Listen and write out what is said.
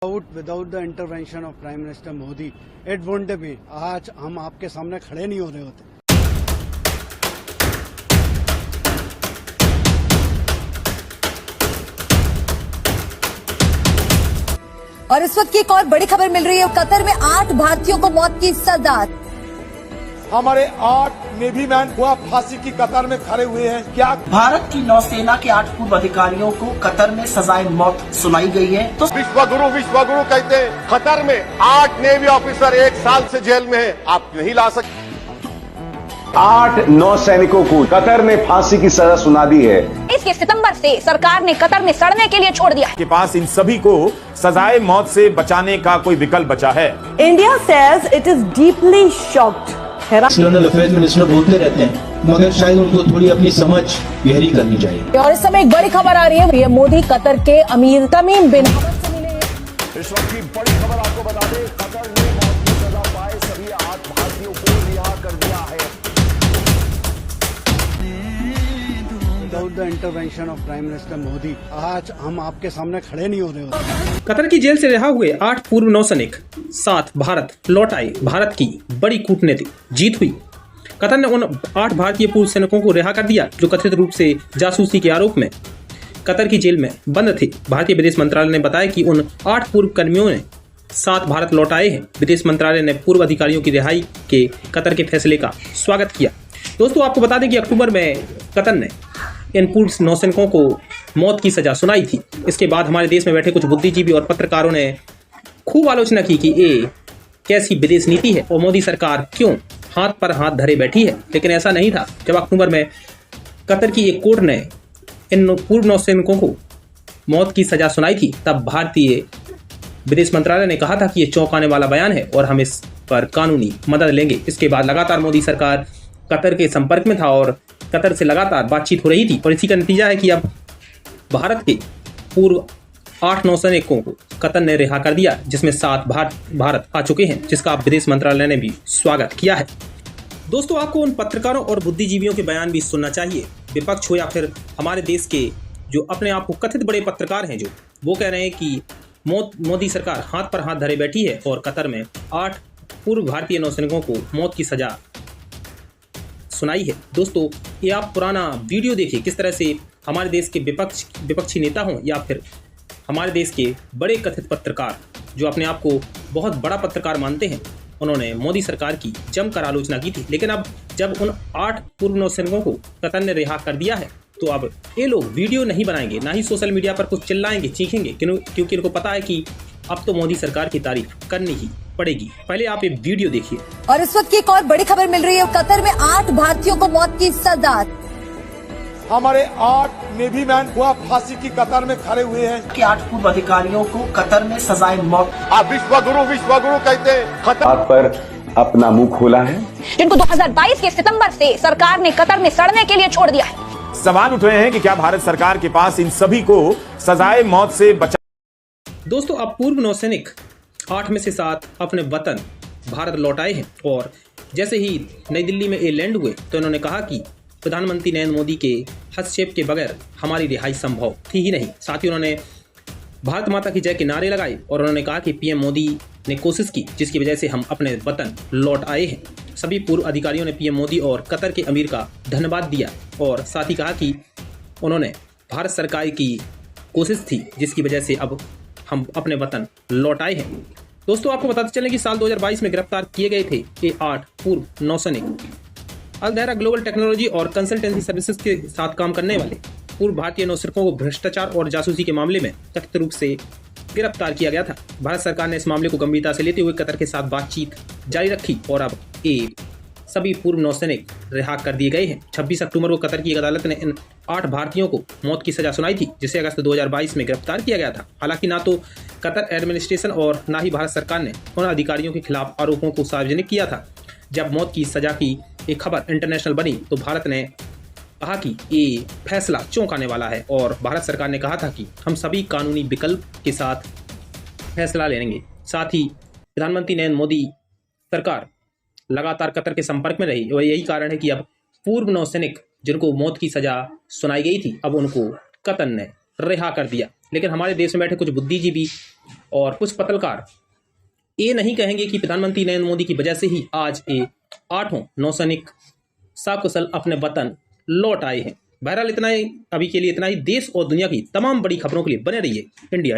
Without the intervention of Prime Minister Modi, it wouldn't be. आज हम आपके सामने खड़े नहीं हो रहे होते। और इस वक्त की एक और बड़ी खबर मिल रही है, कतर में 8 भारतीयों को मौत की सजा। हमारे 8 नेवी मैन हुआ फांसी की कतार में खड़े हुए हैं। क्या भारत की नौसेना के 8 पूर्व अधिकारियों को कतर में सजाए मौत सुनाई गई है? तो विश्वगुरु कहते हैं। कतर में 8 नेवी ऑफिसर 1 साल से जेल में है। आप नहीं ला सकते। 8 नौसैनिकों को कतर ने फांसी की सजा सुना दी है। 21 सितंबर से सरकार ने कतर में सड़ने के लिए छोड़ दिया के पास इन सभी को सजाए मौत से बचाने का कोई विकल्प बचा है। India says it is deeply shocked. External affairs minister बोलते रहते हैं, मगर शायद उनको थोड़ी अपनी समझ गहरी करनी चाहिए। और इस समय एक बड़ी खबर आ रही है, ये मोदी कतर के अमीर तमीम बिन हमद से मिले। इस वक्त की बड़ी खबर आपको बता दें, कतर ने मौत की सजा पाए सभी 8 भारतीयों को रिहा कर दिया है। Without the intervention of Prime Minister Modi, आज हम आपके सामने खड़े नहीं हो रहे होते। कतर की जेल से रिहा हुए 8 पूर्व नौसैनिक 7 भारत लौट आए। भारत की बड़ी कूटनीतिक जीत हुई। कतर ने उन 8 भारतीय पूर्व सैनिकों को रिहा कर दिया जो कथित रूप से जासूसी के आरोप में कतर की जेल में बंद थे। भारतीय विदेश मंत्रालय ने बताया कि उन 8 पूर्व कर्मियों ने 7 भारत लौट आए हैं। विदेश मंत्रालय ने पूर्व अधिकारियों की रिहाई के कतर के फैसले का स्वागत किया। दोस्तों, आपको बता दें कि अक्टूबर में कतर ने इन पूर्व नौसैनिकों को मौत की सजा सुनाई थी। इसके बाद हमारे देश में बैठे कुछ बुद्धिजीवी और पत्रकारों ने खूब आलोचना की कि ये कैसी विदेश नीति है और मोदी सरकार क्यों हाथ पर हाथ धरे बैठी है। लेकिन ऐसा नहीं था। जब अक्टूबर में कतर की एक कोर्ट ने इन पूर्व नौसैनिकों को मौत की सजा सुनाई थी, तब भारतीय विदेश मंत्रालय ने कहा था कि ये चौंकाने वाला बयान है और हम इस पर कानूनी मदद लेंगे। इसके बाद लगातार मोदी सरकार कतर के संपर्क में था और कतर से लगातार बातचीत हो रही थी और इसी का नतीजा है कि अब भारत के पूर्व 8 नौसैनिकों को कतर ने रिहा कर दिया, जिसमें 7 भारत आ चुके हैं, जिसका विदेश मंत्रालय ने भी स्वागत किया है। दोस्तों, आपको उन पत्रकारों और बुद्धिजीवियों के बयान भी सुनना चाहिए, विपक्ष हो या फिर हमारे देश के जो अपने आप को कथित बड़े पत्रकार हैं, जो वो कह रहे हैं कि मोदी सरकार हाथ पर हाथ धरे बैठी है और कतर में 8 पूर्व भारतीय नौसैनिकों को मौत की सजा सुनाई है। दोस्तों, ये आप पुराना वीडियो देखिए, किस तरह से हमारे देश के विपक्षी नेता हों या फिर हमारे देश के बड़े कथित पत्रकार जो अपने आप को बहुत बड़ा पत्रकार मानते हैं, उन्होंने मोदी सरकार की जमकर आलोचना की थी। लेकिन अब जब उन 8 पूर्व नौसैनिकों को कतर ने रिहा कर दिया है, तो अब ये लोग वीडियो नहीं बनाएंगे, ना ही सोशल मीडिया पर कुछ चिल्लाएंगे, चीखेंगे, क्योंकि इनको पता है कि अब तो मोदी सरकार की तारीफ करनी ही पड़ेगी। पहले आप ये वीडियो देखिए। और इस वक्त की एक और बड़ी खबर मिल रही है, कतर में 8 भारतीयों को मौत की सजा। हमारे 8 नेवी मैन हुआ फांसी की कतार में खड़े हुए हैं। के 8 पूर्व अधिकारियों को कतर में सजाए मौत। आप विश्वगुरु कहते हैं। बात पर अपना मुंह खोला है, जिनको 2022 के सितंबर से सरकार ने कतर में सड़ने के लिए छोड़ दिया है। सवाल उठ रहे हैं कि क्या भारत सरकार के पास इन सभी को सजाए मौत से बचा। दोस्तों, अब पूर्व नौसैनिक 8 में से 7 अपने वतन भारत लौट आए हैं और जैसे ही नई दिल्ली में ये लैंड हुए तो इन्होंने कहा कि प्रधानमंत्री नरेंद्र मोदी के हस्तक्षेप के बगैर हमारी रिहाई संभव थी ही नहीं। साथ ही उन्होंने भारत माता की जय के नारे लगाए और उन्होंने कहा कि पीएम मोदी ने कोशिश की, जिसकी वजह से हम अपने वतन लौट आए हैं। सभी पूर्व अधिकारियों ने पीएम मोदी और कतर के अमीर का धन्यवाद दिया और साथ ही कहा कि उन्होंने भारत सरकार की कोशिश थी जिसकी वजह से अब हम अपने वतन लौट आए हैं। दोस्तों, आपको बताते चलें कि साल 2022 में गिरफ्तार किए गए थे ये 8 पूर्व नौसैनिक अल-दायरा ग्लोबल टेक्नोलॉजी और कंसल्टेंसी सर्विसेज के साथ काम करने वाले पूर्व भारतीय नौसैनिकों को भ्रष्टाचार और जासूसी के मामले में कथित रूप से गिरफ्तार किया गया था। भारत सरकार ने इस मामले को गंभीरता से लेते हुए कतर के साथ बातचीत जारी रखी और अब ये सभी पूर्व नौसैनिक रिहा कर दिए गए हैं। 26 अक्टूबर को कतर की एक अदालत ने इन 8 भारतीयों को मौत की सजा सुनाई थी, जिसे अगस्त 2022 में गिरफ्तार किया गया था। हालांकि ना तो कतर एडमिनिस्ट्रेशन और ना ही भारत सरकार ने उन अधिकारियों के खिलाफ आरोपों को सार्वजनिक किया था। जब मौत की सजा की एक खबर इंटरनेशनल बनी तो भारत ने कहा कि ये फैसला चौंकाने वाला है और भारत सरकार ने कहा था कि हम सभी कानूनी विकल्प के साथ फैसला लेंगे। साथ ही प्रधानमंत्री नरेंद्र मोदी सरकार लगातार कतर के संपर्क में रही और यही कारण है कि अब पूर्व नौसैनिक जिनको मौत की सजा सुनाई गई थी, अब उनको कतर ने रिहा कर दिया। लेकिन हमारे देश में बैठे कुछ बुद्धिजीवी और कुछ पत्रकार ये नहीं कहेंगे कि प्रधानमंत्री नरेंद्र मोदी की वजह से ही आज ये 8 नौसैनिक सकुशल अपने वतन लौट आए हैं। बहरहाल इतना ही अभी के लिए, इतना ही। देश और दुनिया की तमाम बड़ी खबरों के लिए बने रहिए इंडिया।